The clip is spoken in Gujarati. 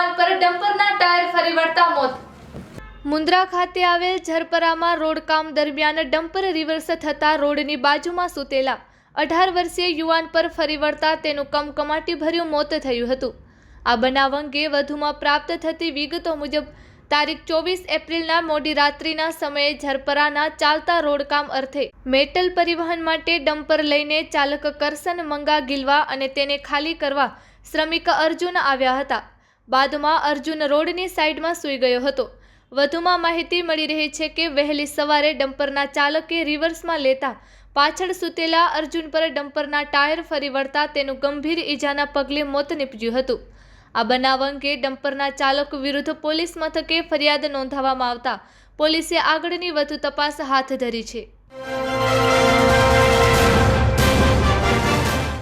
યુવાન પર ડમ્પરના ટાયર ફરી વળતા મોત। મુન્દ્રા ખાતે આવેલ ઝરપરામાં રોડકામ દરમિયાન ડમ્પર રિવર્સ થતા રોડની બાજુમાં સૂતેલા 18 વર્ષીય યુવાન પર ફરી વળતા તેનું કમકમાટીભર્યું મોત થયું હતું। આ બનાવ અંગે વધુમાં પ્રાપ્ત થતી વિગતો મુજબ તારીખ 24 એપ્રિલના મોડી રાત્રિના સમયે ઝરપરાના ચાલતા રોડકામ અર્થે મેટલ પરિવહન માટે ડમ્પર લઈને ચાલક કરસન મંગા ગિલવા અને તેને ખાલી કરવા શ્રમિક અર્જુન આવ્યા હતા। બાદમાં અર્જુન રોડની સાઈડમાં સૂઈ ગયો હતો। વધુમાં માહિતી મળી રહી છે કે વહેલી સવારે ડમ્પરના ચાલકે રિવર્સમાં લેતા પાછળ સૂતેલા અર્જુન પર ડમ્પરના ટાયર ફરી વળતા તેનું ગંભીર ઈજાના પગલે મોત નીપજ્યું હતું। આ બનાવ અંગે ડમ્પરના ચાલક વિરુદ્ધ પોલીસ મથકે ફરિયાદ નોંધાવવામાં આવતા પોલીસે આગળની વધુ તપાસ હાથ ધરી છે।